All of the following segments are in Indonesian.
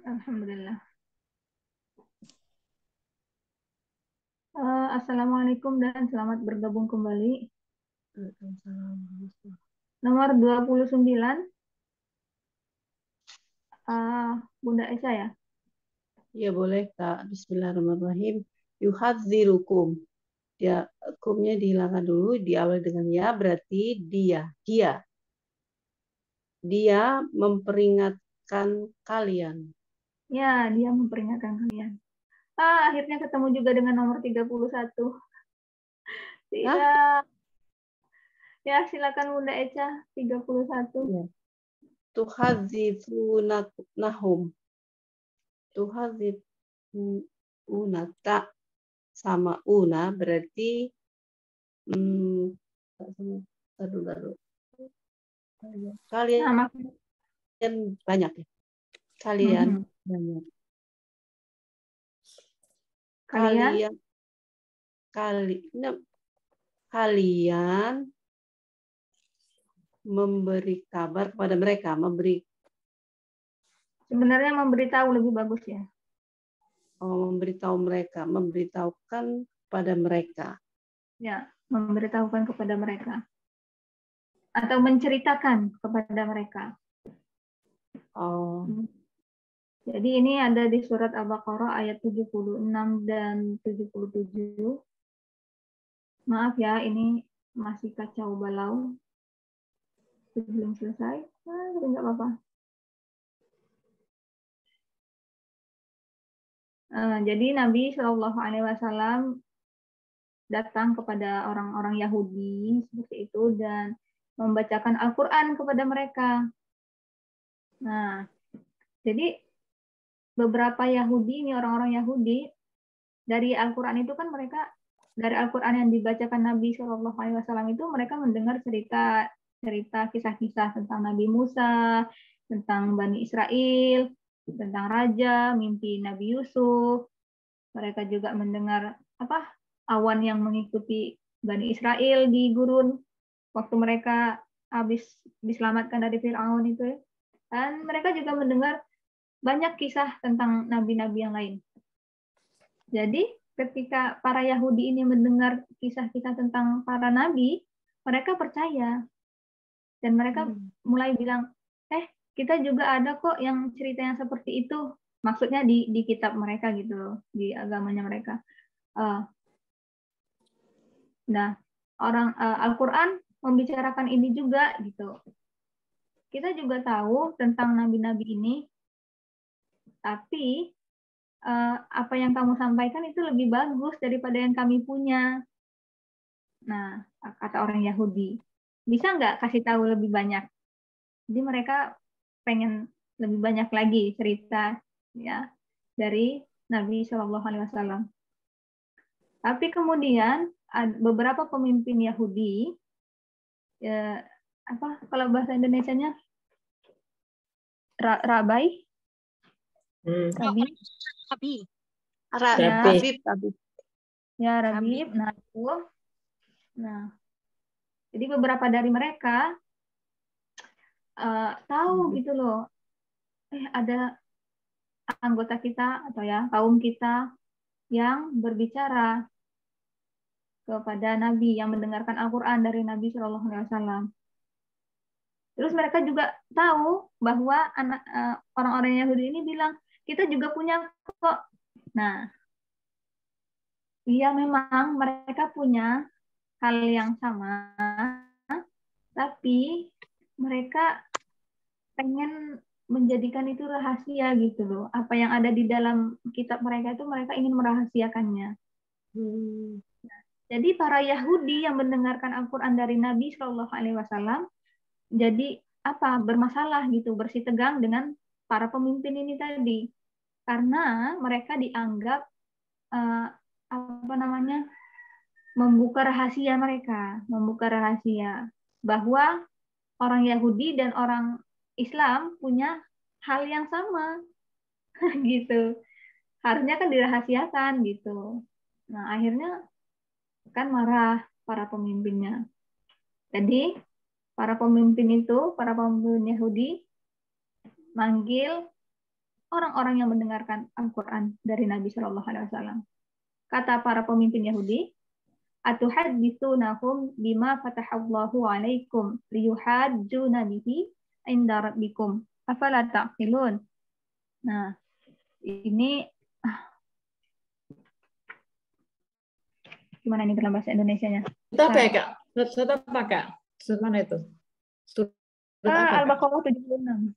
Alhamdulillah. Assalamualaikum dan selamat bergabung kembali. Nomor 29, Bunda Esa ya? Ya boleh Kak. Bismillahirrahmanirrahim. Yuhadzirukum. Ya, kumnya dihilangkan dulu, diawali dengan ya, berarti dia memperingatkan kalian. Ya, dia memperingatkan kalian. Akhirnya ketemu juga dengan nomor 31. Hah? Tidak. Ya, silakan Bunda Eca, 31. Ya. Tuhadzifunahum. Tuhadzifunata sama una berarti taruh. Kalian Nah, banyak ya. Kalian banyak. Kalian memberi kabar kepada mereka, sebenarnya memberitahu lebih bagus ya. Memberitahukan kepada mereka. Ya, memberitahukan kepada mereka. Atau menceritakan kepada mereka. Oh. Jadi ini ada di surat Al-Baqarah ayat 76 dan 77. Maaf ya, ini masih kacau balau. Belum selesai. Tapi nggak apa-apa. Jadi Nabi Shallallahu Alaihi Wasallam datang kepada orang-orang Yahudi seperti itu dan membacakan Al-Quran kepada mereka. Nah, jadi beberapa Yahudi, ini orang-orang Yahudi, dari Al-Quran itu kan mereka, dari Al-Quran yang dibacakan Nabi Shallallahu Alaihi Wasallam itu mereka mendengar cerita kisah-kisah tentang Nabi Musa, tentang Bani Israel, tentang raja, mimpi Nabi Yusuf. Mereka juga mendengar awan yang mengikuti Bani Israel di gurun waktu mereka habis diselamatkan dari Fir'aun itu. Dan mereka juga mendengar banyak kisah tentang nabi-nabi yang lain. Jadi ketika para Yahudi ini mendengar kisah-kisah tentang para nabi, mereka percaya. Dan mereka mulai bilang, kita juga ada kok yang cerita yang seperti itu. Maksudnya di kitab mereka gitu, di agamanya mereka. Nah, Al-Quran membicarakan ini juga gitu. Kita juga tahu tentang nabi-nabi ini, tapi apa yang kamu sampaikan itu lebih bagus daripada yang kami punya. Nah, kata orang Yahudi, bisa nggak kasih tahu lebih banyak? Jadi mereka pengen lebih banyak lagi cerita ya dari Nabi Shallallahu Alaihi Wasallam. Tapi kemudian beberapa pemimpin Yahudi, kalau bahasa Indonesianya Rabai, Rabib. Ya, Rabib. Nah, itu. Nah, jadi beberapa dari mereka tahu gitu loh. Ada anggota kita atau ya kaum kita yang berbicara kepada Nabi, yang mendengarkan Al-Quran dari Nabi Shallallahu Alaihi Wasallam. Terus mereka juga tahu bahwa orang-orang Yahudi ini bilang, kita juga punya kok. Nah, iya memang mereka punya hal yang sama, tapi mereka pengen menjadikan itu rahasia gitu loh. Apa yang ada di dalam kitab mereka itu mereka ingin merahasiakannya. Jadi para Yahudi yang mendengarkan Al-Quran dari Nabi Shallallahu Alaihi Wasallam jadi bermasalah gitu, bersitegang dengan para pemimpin ini tadi, karena mereka dianggap membuka rahasia bahwa orang Yahudi dan orang Islam punya hal yang sama gitu, harusnya kan dirahasiakan gitu. Nah akhirnya kan marah para pemimpinnya. Jadi para pemimpin Yahudi manggil orang-orang yang mendengarkan Al-Quran dari Nabi Shallallahu Alaihi Wasallam. Kata para pemimpin Yahudi, atuhadditsunahum bima fatahallahu alaikum liyuhajjuna bihi inda rabbikum afala ta'qilun. Nah, ini gimana ini dalam bahasa Indonesianya? Surat apa ya, Kak? Surat apa, Kak? Surat mana itu? Surat apa, Kak? Al-Baqarah 76.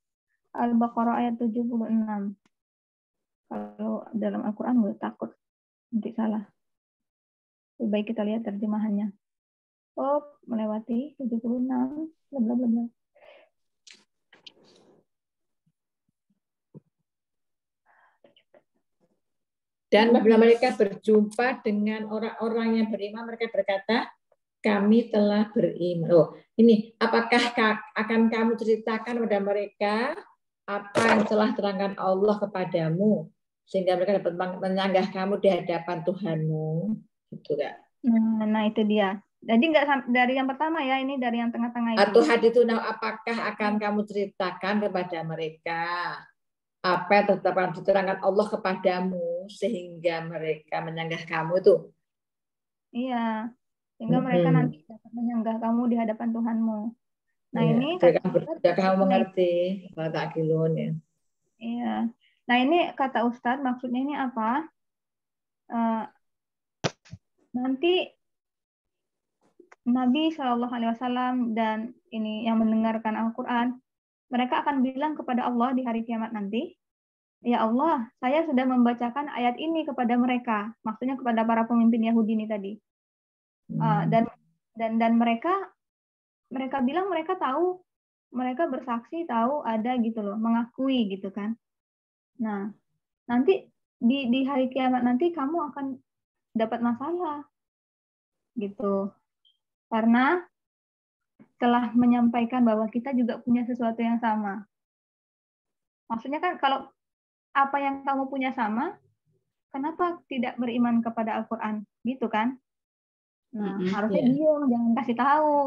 Al-Baqarah ayat 76. Kalau dalam Al-Quran gue takut nanti salah. Lebih baik kita lihat terjemahannya. Oh, melewati 76. Bla bla bla bla. Dan apabila mereka berjumpa dengan orang-orang yang beriman, mereka berkata, kami telah beriman. Oh, ini apakah akan kamu ceritakan kepada mereka apa yang telah terangkan Allah kepadamu sehingga mereka dapat menyanggah kamu di hadapan Tuhanmu, gitu Kak? Nah itu dia. Jadi nggak dari yang pertama ya, ini dari yang tengah-tengah itu. Atau hadits itu, apakah akan kamu ceritakan kepada mereka apa yang telah diterangkan Allah kepadamu sehingga mereka menyanggah kamu itu? Iya, sehingga mereka nanti dapat menyanggah kamu di hadapan Tuhanmu. Nah iya, ini jika kamu mengerti bahasa Akilun ya. Iya. Nah ini kata Ustadz maksudnya ini apa? Nanti Nabi Shallallahu Alaihi Wasallam dan ini yang mendengarkan Al-Quran, mereka akan bilang kepada Allah di hari kiamat nanti, ya Allah, saya sudah membacakan ayat ini kepada mereka, maksudnya kepada para pemimpin Yahudi ini tadi. Dan mereka bilang mereka tahu, mereka bersaksi tahu ada gitu loh, mengakui gitu kan. Nah, nanti di hari kiamat nanti kamu akan dapat masalah gitu. Karena telah menyampaikan bahwa kita juga punya sesuatu yang sama. Maksudnya kan kalau apa yang kamu punya sama, kenapa tidak beriman kepada Al-Quran? Gitu kan? Nah, harusnya diam, jangan kasih tahu.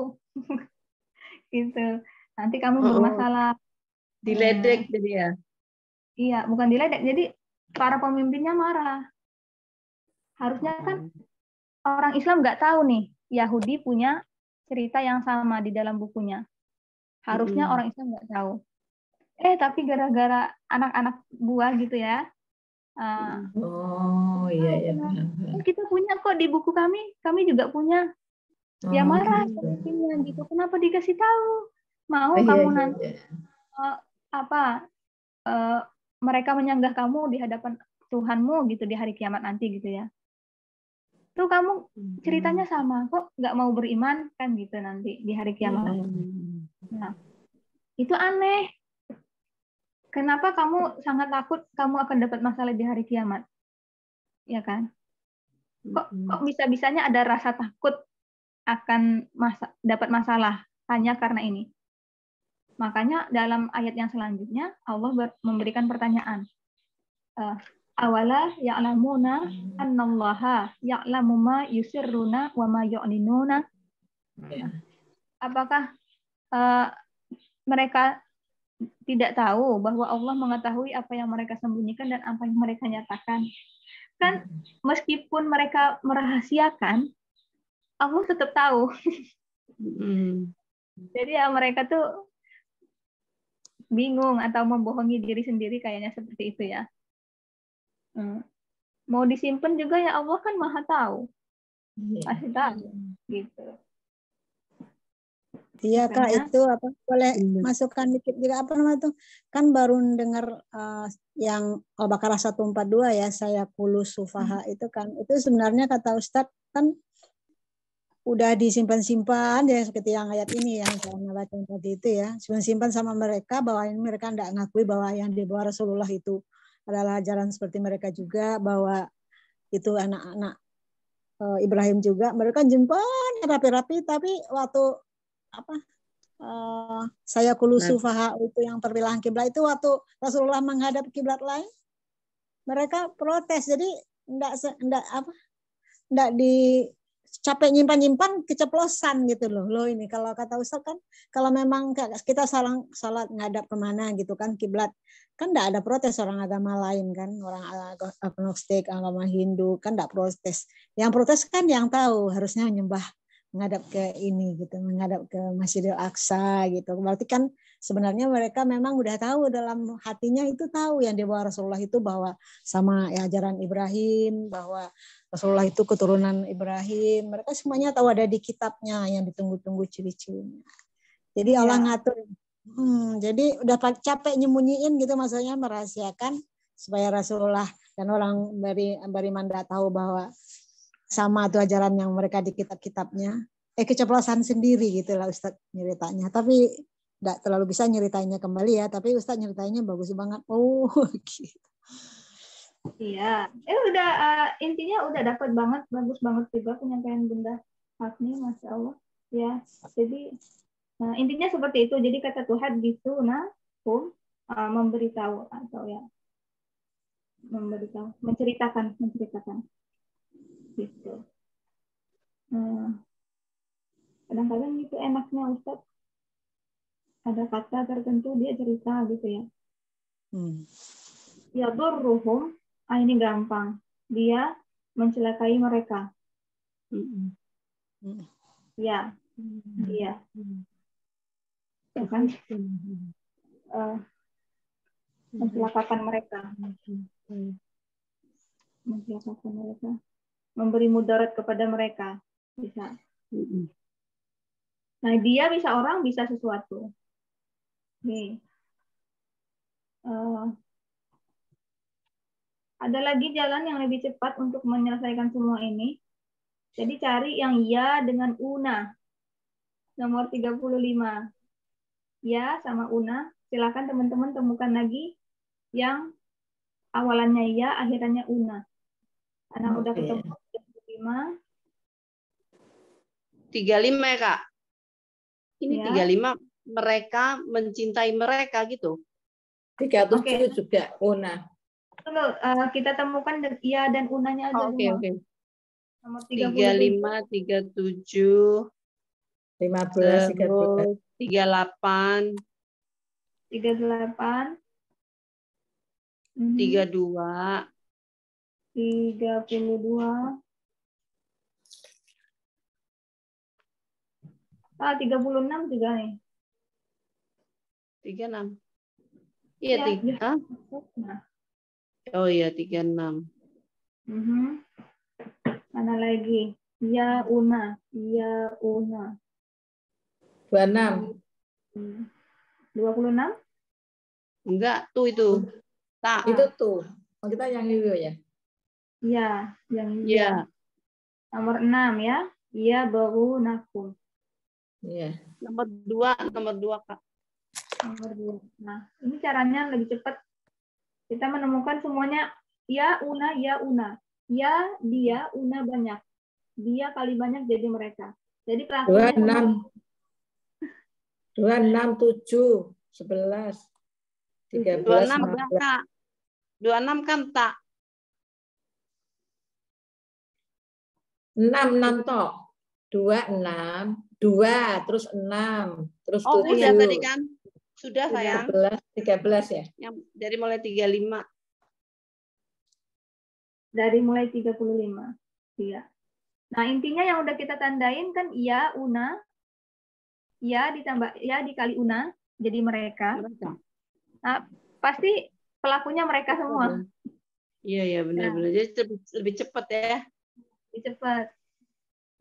Gitu. Nanti kamu bermasalah. Diledek jadi ya? Iya, bukan diledek. Jadi para pemimpinnya marah. Harusnya kan orang Islam nggak tahu nih, Yahudi punya cerita yang sama di dalam bukunya. Harusnya orang Islam nggak tahu. Tapi gara-gara anak-anak buah gitu ya. Oh iya. Kita punya kok di buku kami juga punya. Ya marah pemimpinnya gitu. Kenapa dikasih tahu? Mau kamu nanti mereka menyanggah kamu di hadapan Tuhanmu gitu di hari kiamat nanti gitu ya. Tuh kamu ceritanya sama kok nggak mau beriman kan gitu nanti di hari kiamat. Nah, itu aneh. Kenapa kamu sangat takut kamu akan dapat masalah di hari kiamat? Ya kan? Kok bisa-bisanya ada rasa takut akan dapat masalah hanya karena ini? Makanya dalam ayat yang selanjutnya Allah memberikan pertanyaan. Awala ya'lamuna annallaha ya'lamu ma yusirruna wa ma yu'linuna. Apakah mereka tidak tahu bahwa Allah mengetahui apa yang mereka sembunyikan dan apa yang mereka nyatakan? Kan meskipun mereka merahasiakan, Allah tetap tahu. Jadi ya mereka tuh bingung atau membohongi diri sendiri kayaknya seperti itu ya. Mau disimpan juga ya Allah kan maha tahu. Pasti tahu. Gitu. Iya Kak, itu apa boleh masukkan dikit juga apa namanya tuh? Kan baru dengar yang Al-Baqarah 142 ya, saya kulus sufaha itu kan. Itu sebenarnya kata Ustadz kan udah disimpan-simpan ya seperti yang ayat ini yang saya baca tadi itu ya. Simpan sama mereka bahwa mereka tidak ngakui bahwa yang dibawa Rasulullah itu adalah ajaran seperti mereka juga, bahwa itu anak-anak Ibrahim juga. Mereka simpan rapi-rapi tapi waktu saya kulusufaha itu yang perpilahan kiblat itu waktu Rasulullah menghadap kiblat lain mereka protes, jadi enggak capek nyimpan keceplosan gitu loh. Loh ini kalau kata Ustaz kan kalau memang kita salat ngadap kemana gitu kan kiblat kan enggak ada protes orang agama lain kan, orang agnostik, agama Hindu kan enggak protes. Yang protes kan yang tahu harusnya menyembah menghadap ke ini gitu, menghadap ke Masjidil Aqsa gitu. Berarti kan sebenarnya mereka memang udah tahu dalam hatinya itu tahu yang dibawa Rasulullah itu bahwa sama ya, ajaran Ibrahim, bahwa Rasulullah itu keturunan Ibrahim. Mereka semuanya tahu ada di kitabnya yang ditunggu-tunggu ciri-cirinya. Jadi Allah ngatur. Jadi udah capek nyembunyiin gitu maksudnya merahasiakan supaya Rasulullah dan orang beriman tidak tahu bahwa sama tuh ajaran yang mereka di kitab-kitabnya. Keceplosan sendiri gitu lah Ustadz nyeritanya. Tapi tidak terlalu bisa nyeritainnya kembali ya. Tapi Ustadz nyeritainnya bagus banget. Oh gitu. Iya. Udah intinya udah dapat banget. Bagus banget juga penyampaian Bunda Hafni. Masya Allah. Ya. Jadi intinya seperti itu. Jadi kata Tuhan gitu. Memberitahu atau ya. Memberitahu. Menceritakan. Gitu. Kadang-kadang itu enaknya Ustadz ada kata tertentu dia cerita gitu ya. Ya durruhum, ini gampang. Dia mencelakai mereka. Ya, dia. Ya kan? Mencelakakan mereka. Memberi mudarat kepada mereka. Bisa. Nah, dia bisa orang, bisa sesuatu. Nih. Ada lagi jalan yang lebih cepat untuk menyelesaikan semua ini. Jadi cari yang ya dengan una. Nomor 35. Ya sama una. Silakan teman-teman temukan lagi yang awalannya ya, akhirannya una. Anak udah ketemu 35. 35 ya Kak. Ini Ya. 35 mereka mencintai mereka gitu. 37 juga una. Tunggu, kita temukan ya dan unanya aja dulu. Oke. Nomor 35, 37, 15, 13, 38, 38, 32, 32. 36 juga nih. 36. Iya, Ya. 3. Oh iya, 36. Mana lagi? Ya una. 26. 26? Enggak, tuh itu. Tak. Itu tuh. Oh, kita yang itu ya. Iya, yang Iya. Nomor 6 ya. Iya baru nakum. Iya. Nomor 2 Kak. Nomor 2. Nah, ini caranya lebih cepat. Kita menemukan semuanya ya una. Ya dia una banyak. Dia kali banyak jadi mereka. Jadi pelakunya 26, 7, 11, 13, 26 Kak. 26 kan tak. 6 toh. 26, 2, terus 6, terus 7. Udah tadi kan? Sudah sayang. 13 ya? Yang dari mulai 35. dari mulai 35. Iya. Nah, intinya yang udah kita tandain kan ya una. Ya ditambah ya dikali una jadi mereka. Nah, pasti pelakunya mereka semua. Iya benar-benar. Jadi lebih cepat ya. Lebih cepat.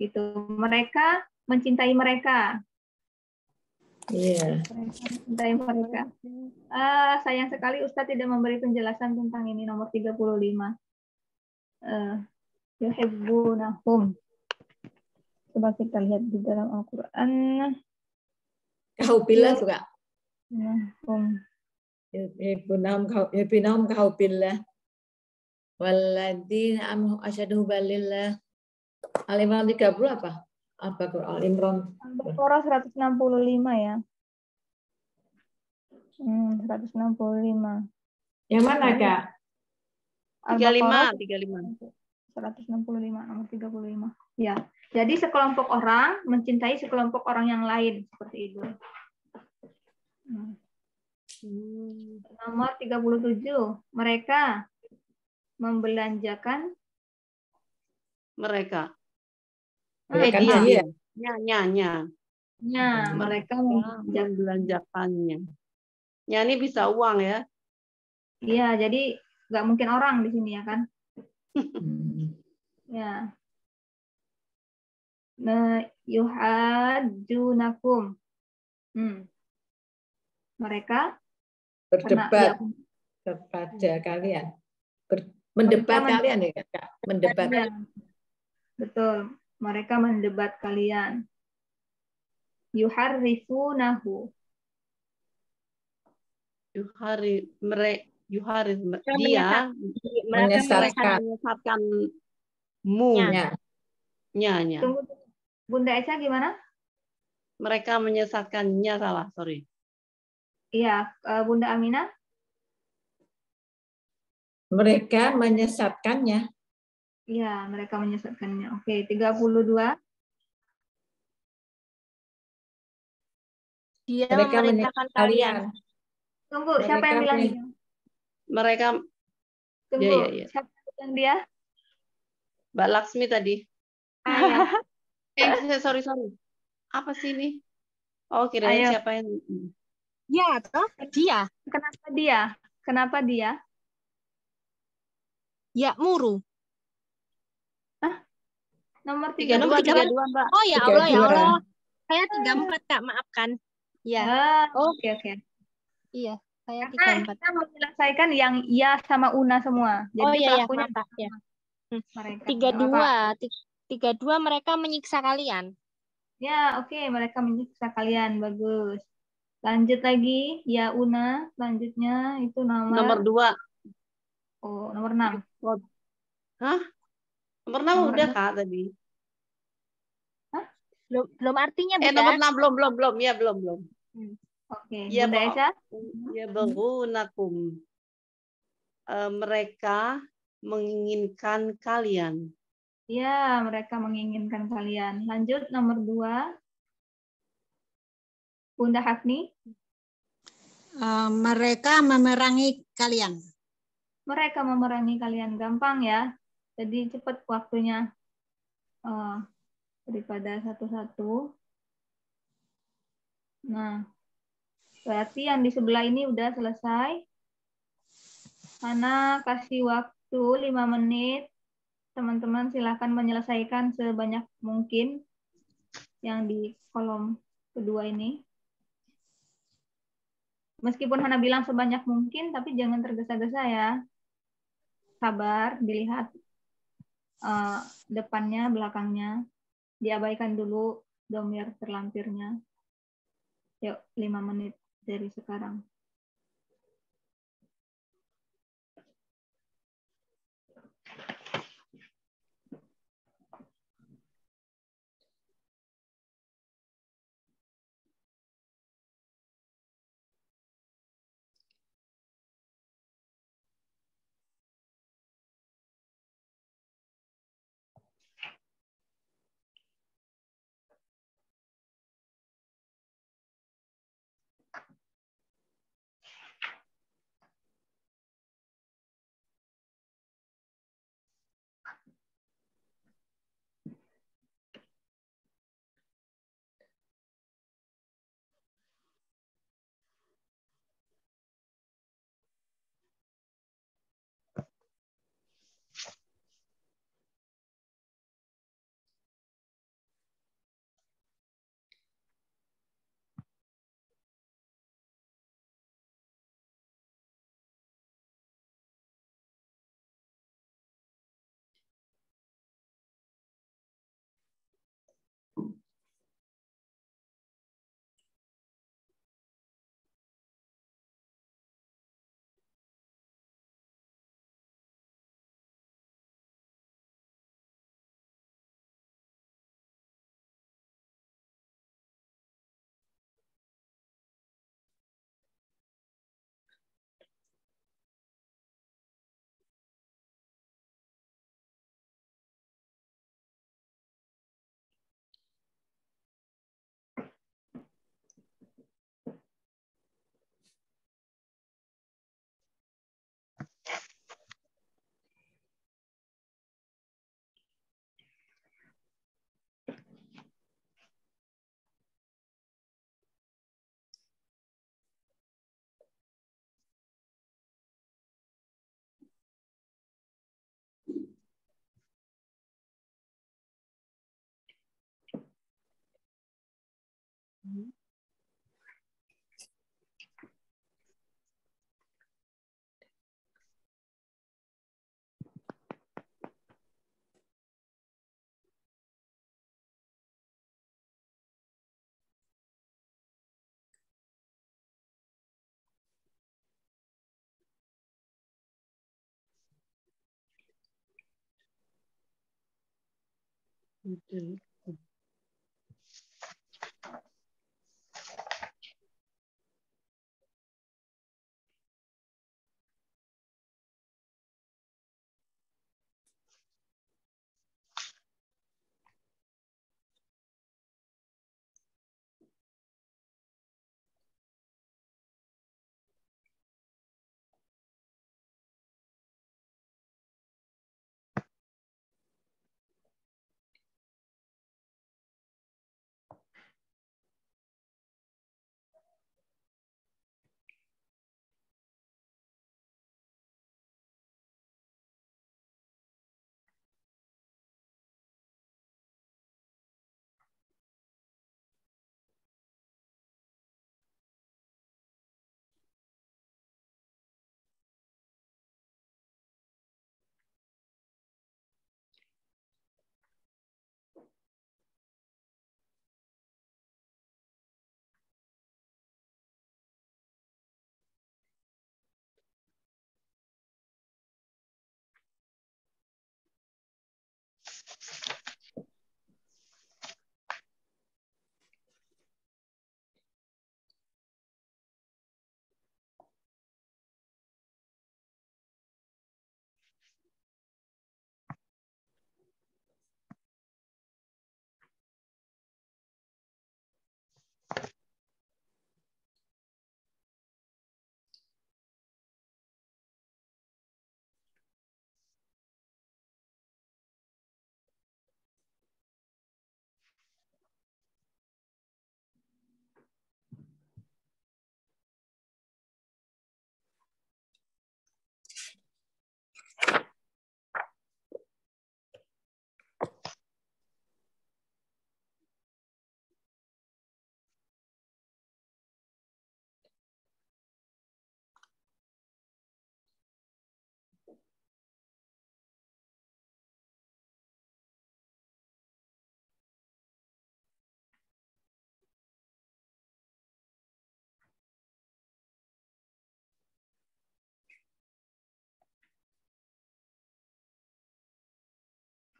Gitu. Mereka mencintai mereka. Iya. Mencintai mereka. Sayang sekali Ustadz tidak memberi penjelasan tentang ini nomor 35. Yuhibbunahum. Coba kita lihat di dalam Al-Quran. Kau bila juga. Yuhibbunahum kau bila. Walladzina amanu asyadu balillah. Al-Imran 30 apa? Apa Al-Imran? Al-Baqarah 165 ya. 165. Yang mana, Kak? 35. 165 nomor 35. Ya. Jadi sekelompok orang mencintai sekelompok orang yang lain seperti itu. Nomor 37, mereka membelanjakan Mereka. dia. mereka membelanjakannya. Ya, ini bisa uang ya. Iya, jadi nggak mungkin orang di sini ya kan? Ya. Nah, yuhajunakum. Mereka Berdebat kepada kalian. Mendebat kalian ya, Kak? Mendebat. Ya, betul. Mereka mendebat kalian. Yuharrifunahu. Dia menyesatkanmu. Nya. Tunggu, Bunda Eca gimana? Mereka menyesatkannya, salah, sorry. Iya, Bunda Aminah? Mereka menyesatkannya. Iya, mereka menyesatkannya. Oke, 32. Dia mereka memerintahkan kalian. Tunggu, siapa yang bilang dia? Mereka. Tunggu, siapa yang bilang dia? Mbak Laksmi tadi. Sorry. Apa sih ini? Oh, kirain siapa yang... Ya, toh? Dia. Kenapa dia? Ya, muru. Nomor 32, Mbak. Oh ya Allah, ya Allah. Saya 34, Kak, maafkan. Ya. Oke. Iya, saya 34. Kita mau menyelesaikan yang iya sama Una semua. Jadi pelakunya ya. Mereka. 32 mereka menyiksa kalian. Ya, oke, mereka menyiksa kalian. Bagus. Lanjut lagi, ya Una. Selanjutnya itu nomor 2. Oh, nomor 6. Hah? Nomor 6 udah, Kak, tadi. Hah? Belum artinya, Bunda. Nomor 6 belum. Ya, belum. Oke, ya, Bunda Eca. Ya, bagunakum. Mereka menginginkan kalian. Ya, mereka menginginkan kalian. Lanjut, nomor 2. Bunda Hafni. Mereka memerangi kalian. Mereka memerangi kalian. Gampang ya. Jadi cepat waktunya. Daripada satu-satu. Nah, berarti yang di sebelah ini udah selesai. Ana kasih waktu 5 menit. Teman-teman silakan menyelesaikan sebanyak mungkin yang di kolom kedua ini. Meskipun Hana bilang sebanyak mungkin, tapi jangan tergesa-gesa ya. Sabar, dilihat depannya, belakangnya. Diabaikan dulu domir terlampirnya. Yuk, 5 menit dari sekarang.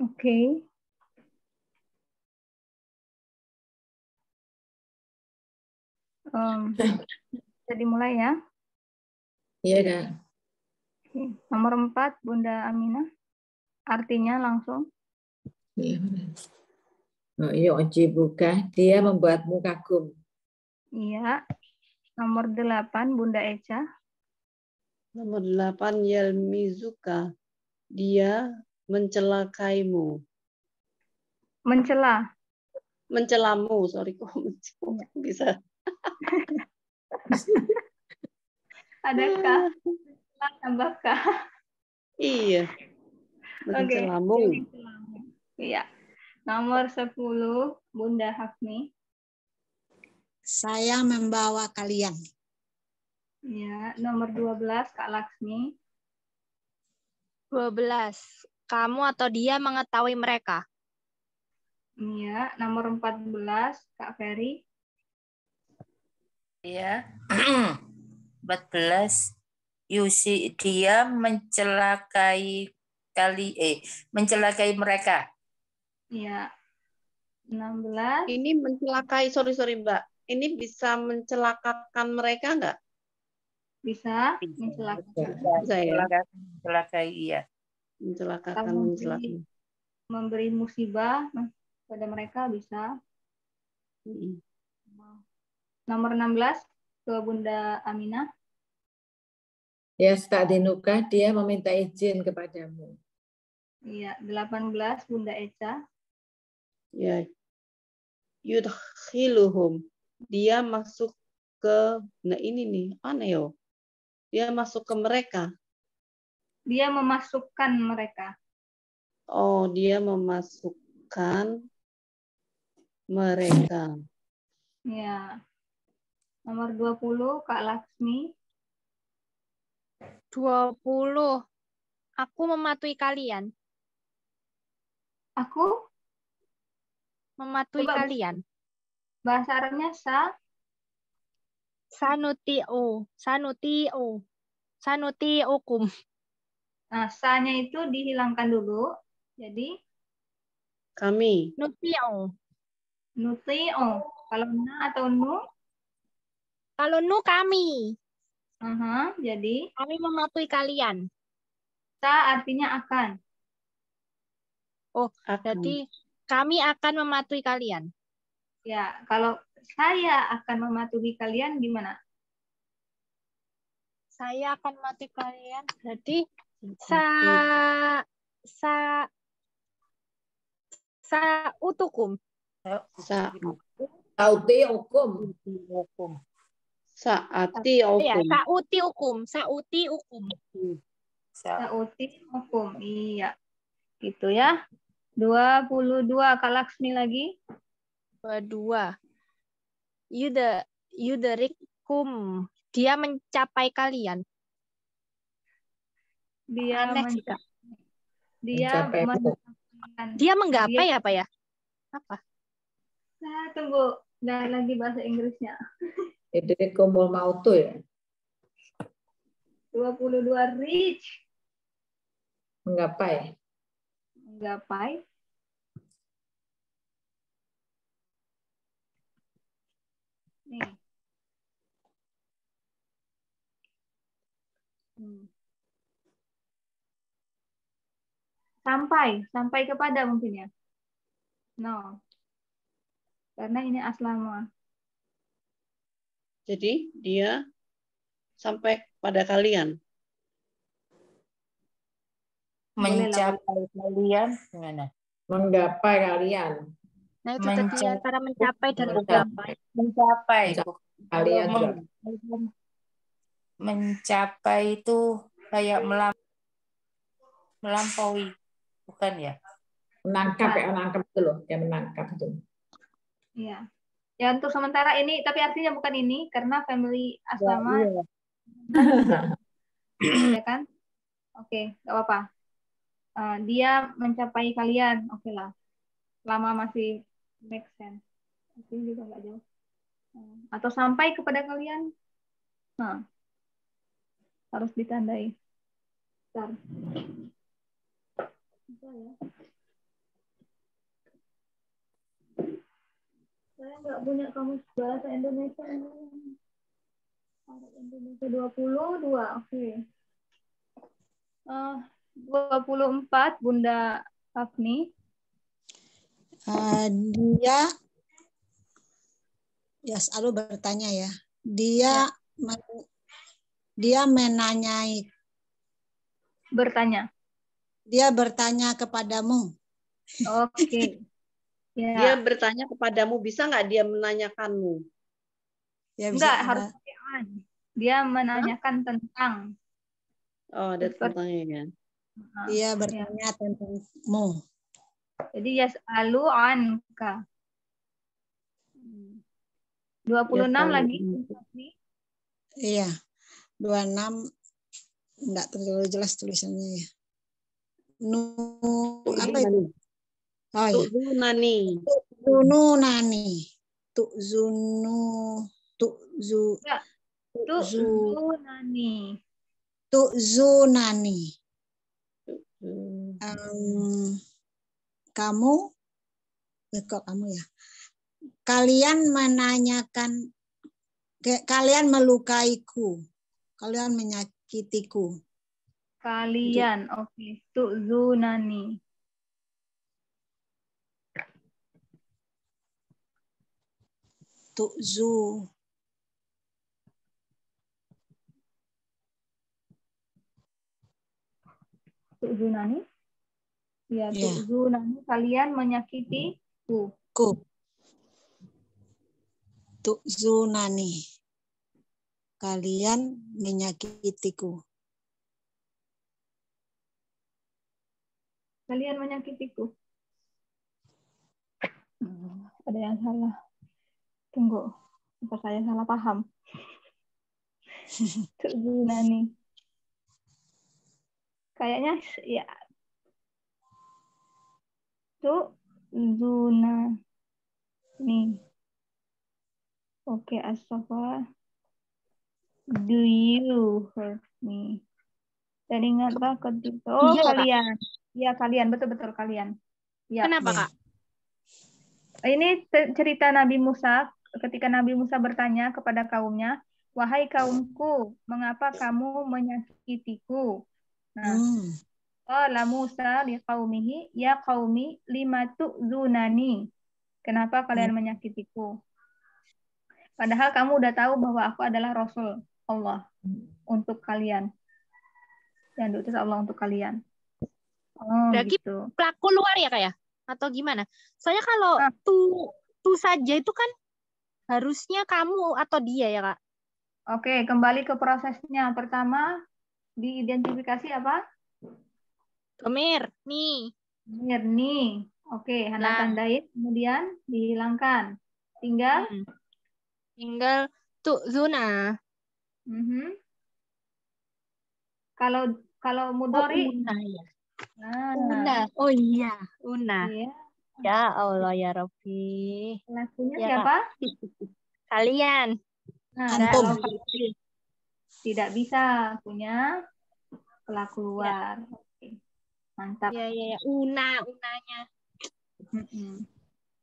Oke. Bisa dimulai ya. Iya, Kak. Nomor 4, Bunda Aminah. Artinya langsung. Iya, benar. Oh, iya, buka. Dia membuatmu kagum. Iya. Nomor 8, Bunda Eca. Nomor 8, Yalmizuka. Dia mencelakaimu. Mencela. Mencelamu, sorry kok bisa. Adakah? Tambahkah? Iya. Oke. Mencelamu. Iya. Nomor 10, Bunda Hafni. Saya membawa kalian. Ya, nomor 12, Kak Laksmi. 12. Kamu atau dia mengetahui mereka. Iya, nomor 14, Kak Ferry. Ya. 14. Yusi, dia mencelakai mencelakai mereka. Iya. 16. Ini mencelakai, sorry Mbak. Ini bisa mencelakakan mereka nggak? Bisa mencelakai. Bisa ya? Mencelakai, iya. Mencelakakan. Memberi musibah pada mereka bisa. Nomor 16, ke Bunda Aminah. Ya, stadinuka, dia meminta izin kepadamu. Iya, 18, Bunda Eca. Ya. Yudkhiluhum. Dia masuk ke, nah ini nih, aneh yo. Dia masuk ke mereka. Dia memasukkan mereka. Oh, dia memasukkan mereka. Ya. Nomor 20, Kak Laksmi. 20. Aku mematuhi kalian. Aku? Mematuhi Coba kalian. bahasa Arabnya Sanuti'u. Sanuti'ukum. Nah, sa-nya itu dihilangkan dulu. Jadi Kami. Nuti'u. Nuti'u. Kalau na atau nu? Kalau nu kami. Jadi Kami mematuhi kalian. ta artinya akan. Oh, Akan. jadi kami akan mematuhi kalian. Ya, kalau saya akan mematuhi kalian gimana? Saya akan mematuhi kalian. Jadi utukum. Sauti hukum. Saati Ya, hukum. sauti hukum. Sauti hukum. Sauti hukum. Iya. Gitu ya. 22 Kak Laksmi lagi. 22. Yuderikum. Dia mencapai kalian. Dia Aneh sih, Kak. Mencapai. Dia menggapai apa ya? Apa? Nah, tunggu. Nggak lagi bahasa Inggrisnya. Idrikumul mautu ya. 22 reach. Menggapai. Menggapai. Nih. Sampai kepada mungkin ya. No. Karena ini aslama. Jadi dia sampai pada kalian. Mencapai kalian gimana? Menggapai kalian. Nah, itu tadi antara mencapai dan menggapai. Mencapai. Kalian juga. Mencapai itu kayak melampaui, bukan ya? Menangkap ya, menangkap itu loh. Dia menangkap itu. Iya. Ya untuk sementara ini, tapi artinya bukan ini karena family aslama. Ya kan? Oke, nggak apa-apa. Dia mencapai kalian, oke lah. Lama masih make sense. Tapi juga nggak jauh. Atau sampai kepada kalian, nah, harus ditandai. Bentar. Ya. Saya nggak punya kamus bahasa Indonesia. Indonesia 22, oke. 24 Bunda Afni. Dia Yas'alu bertanya ya. Dia menanyai. Bertanya. Dia bertanya kepadamu. Oke. Ya. Dia bertanya kepadamu, bisa nggak dia menanyakanmu? Ya, enggak, harus pakai an. Dia menanyakan tentang. Oh, ada tentangnya kan? Dia bertanya tentangmu. Jadi yas'alu anka. 26 lagi. Iya. 26 enggak terlalu jelas tulisannya ya. Apa itu? Oh iya. Tu'zunani. Tu'zunani. Kamu kok kamu ya? Kalian menanyakan, kalian melukaiku, kalian menyakitiku. Kalian, oke. Tu'zunani. Tu'zunani. Ya, tu'zunani. Kalian menyakitiku. Tu'zunani. Kalian menyakitiku. Kalian menyakitiku. Ada yang salah. Tunggu. Apa saya salah paham? Tu'zunani. Kayaknya ya. Tu'zunani. Oke, Astaghfirullah. Do you hurt me? Dan ingatlah ketika kalian. Ya, kalian. Betul-betul kalian. Ya. Kenapa, Kak? Ini cerita Nabi Musa ketika Nabi Musa bertanya kepada kaumnya, "Wahai kaumku, mengapa kamu menyakitiku?" Nah, qala Musa liqaumihi, "Ya qaumi, lima tu'dzunani?" Kenapa kalian menyakitiku? Padahal kamu udah tahu bahwa aku adalah Rasul Allah untuk kalian. Dan diutus Allah untuk kalian. Oh, Berarti gitu. pelaku luar ya, Kak ya? Atau gimana? Soalnya kalau tuh saja itu kan harusnya kamu atau dia ya, Kak? Oke, kembali ke prosesnya. Pertama, diidentifikasi apa? Domir, nih. Mirni. Oke, Hana Nah. tandain, kemudian dihilangkan. Tinggal? Tinggal tu'zuna. Kalau mudhari? Una ya. Nah, Una. Oh iya, Una. iya. Ya Allah ya Rabbi. Pelakunya Ya, siapa? Kalian. Nah, Antum. kalau tidak bisa punya pelaku luar. Oke. Mantap. Ya, Unanya.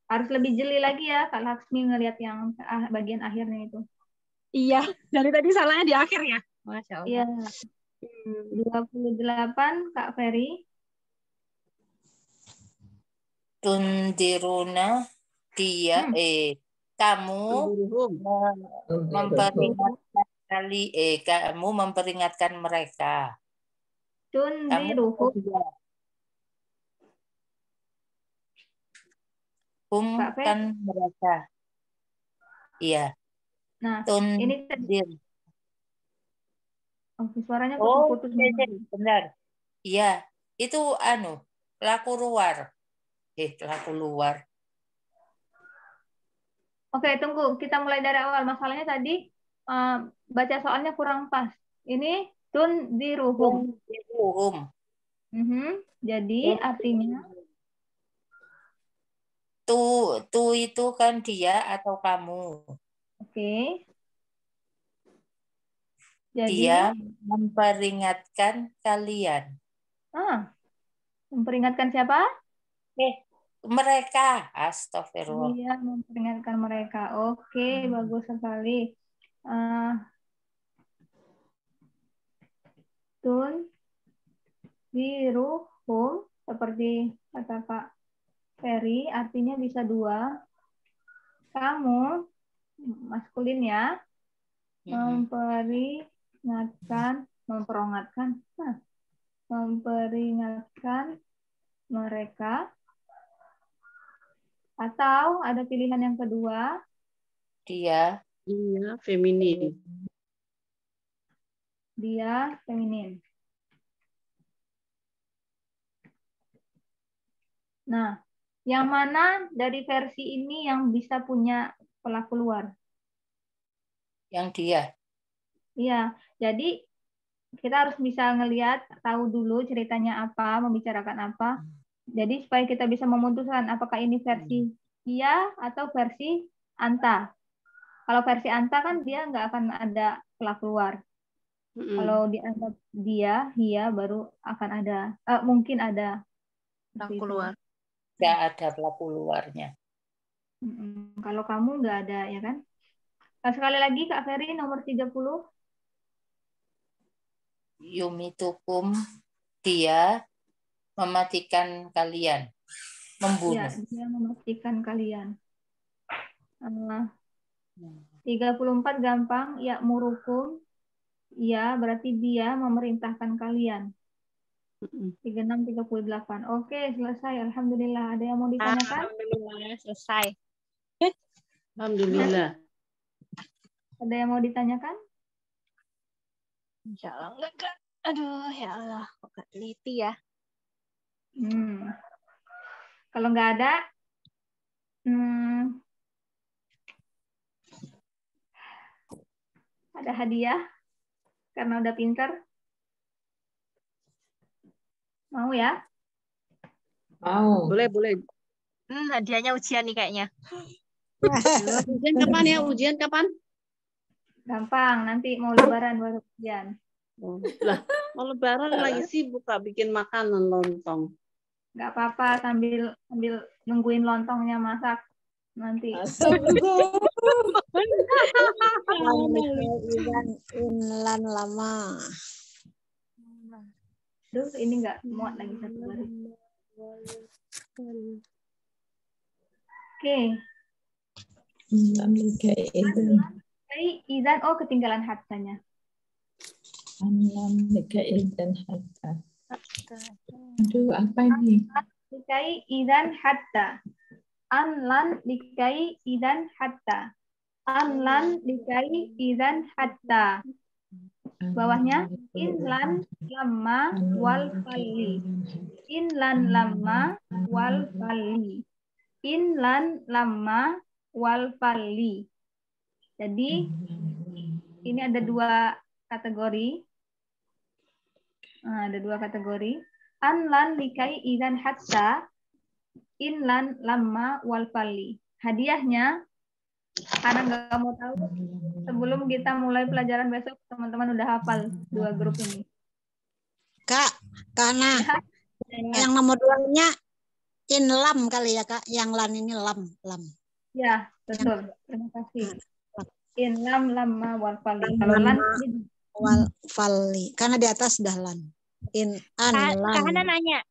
Harus lebih jeli lagi ya, Kak Laksmi ngelihat yang bagian akhirnya itu. Iya, dari tadi salahnya di akhir ya. Masya Allah. Iya. 28, Kak Ferry. Tundiruna dia kamu memperingatkan kamu memperingatkan mereka. Tundiruhum. Kan mereka. Iya. Nah, Tundir. Oke, suaranya putus-putus. Benar. Iya, itu pelaku luar. Pelaku luar. Oke, tunggu. Kita mulai dari awal. Masalahnya tadi baca soalnya kurang pas. Ini tundiruhum. Jadi artinya tuh itu kan dia atau kamu. Oke. Jadi dia memperingatkan kalian. Memperingatkan siapa? Mereka. Astagfirullah. Iya, memperingatkan mereka. Oke, bagus sekali. Tundiruhum seperti kata Kak Ferry, artinya bisa dua. Kamu maskulin ya, memperingatkan mereka, atau ada pilihan yang kedua, dia feminin. Dia feminin. Nah, yang mana dari versi ini yang bisa punya pelaku luar? Yang dia. Iya, jadi kita harus bisa ngelihat, tahu dulu ceritanya apa, membicarakan apa. Jadi supaya kita bisa memutuskan apakah ini versi dia atau versi Anta. Kalau versi Anta kan dia nggak akan ada pelaku luar. Kalau dianggap dia baru akan ada, mungkin ada pelaku luar. Nggak ada pelaku luarnya. Kalau kamu nggak ada, ya kan? Nah, sekali lagi Kak Ferry nomor 30. Yumitukum, dia mematikan kalian, membunuh. Ya, dia mematikan kalian. 34 gampang, ya murukum, ya berarti dia memerintahkan kalian. 36, 38. Oke, selesai. Alhamdulillah. Ada yang mau ditanyakan? Alhamdulillah, selesai. Alhamdulillah. Ada yang mau ditanyakan? Insya Allah enggak. Aduh, ya Allah, kok gak teliti ya. Kalau nggak ada, ada hadiah karena udah pinter. Mau ya? Mau. Boleh. Hadiahnya ujian nih kayaknya. Ujian kapan ya? Ujian kapan? Gampang, nanti mau lebaran baru ujian. Lah, mau lebaran lagi sibuk Kak bikin makanan lontong. Nggak apa-apa, sambil nungguin lontongnya masak. nanti. Inlan lama. Duh, ini nggak muat lagi satu baris. Oke. Izan, oh ketinggalan hattanya. Aduh, apa ini? Likai izan hatta. Anlan likai izan hatta. Anlan likai izan hatta. Bawahnya inlan lama wal fali. Inlan lama wal fali. Inlan lama wal fali. Jadi ini ada dua kategori. Nah, ada dua kategori. Anlan likai izan hatta. Inlan lama wal fali. Hadiahnya, karena nggak mau tahu, sebelum kita mulai pelajaran besok, teman-teman udah hafal dua grup ini. Kak, karena yang nomor 2-nya inlam kali ya Kak, yang lan ini lam. Ya, betul. Terima kasih. Inlam lama wal fali. Kalau lan wal fali, karena di atas sudah lan. Lan. Karena nanya.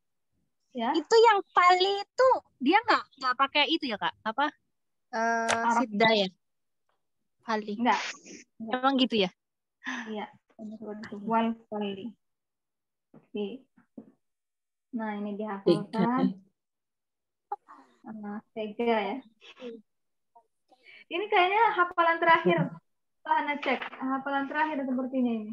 Ya. Itu yang fali itu dia nggak pakai itu ya Kak? Apa? Sidda ya? Fali. Enggak. Emang gitu ya? Iya. Wal fali. Oke. Nah, ini dihafalkan. Tega ya. Ini kayaknya hafalan terakhir. Tahan cek. Hafalan terakhir sepertinya ini.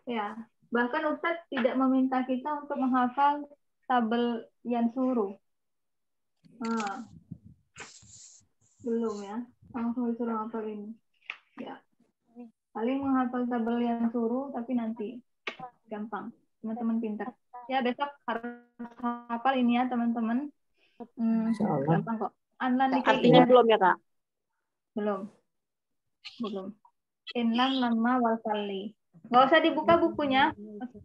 Ya. Bahkan Ustadz tidak meminta kita untuk menghafal tabel yang suruh. Nah. Belum ya. Langsung disuruh hafal ini. Ya. Paling menghafal tabel yang suruh, tapi nanti. Gampang. Teman-teman pintar. Ya, besok harus hafal ini ya, teman-teman. Gampang kok. Artinya belum ya, Kak? Belum. Inlam lama wal fali. Nggak usah dibuka bukunya.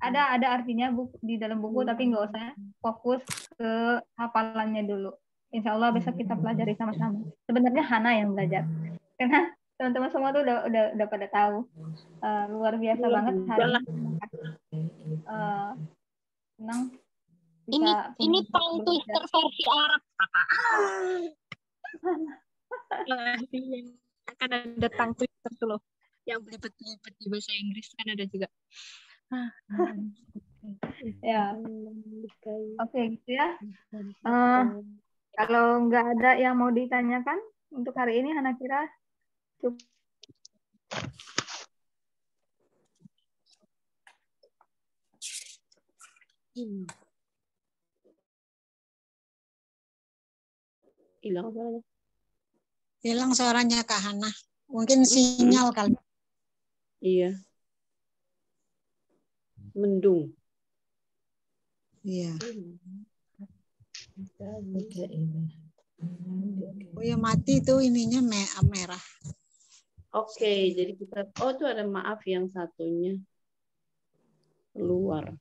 Ada artinya di dalam buku, tapi nggak usah fokus ke hafalannya dulu. Insya Allah besok kita pelajari sama-sama. Sebenarnya Hana yang belajar. Karena teman-teman semua tuh udah pada tahu. Luar biasa banget hari ini. Senang. Ini tongue twister versi Arab, Kakak. Akan ada tongue twister tuh loh. Yang belibet-belibet di bahasa Inggris kan ada juga. Ya. Oke, gitu ya. Kalau nggak ada yang mau ditanyakan untuk hari ini, Hana kira cukup. Hilang suaranya. Hilang suaranya Kak Hana. Mungkin sinyal kali. Iya. Mendung. Iya. Oh ya mati tuh ininya merah. Oke, jadi kita itu ada maaf yang satunya keluar.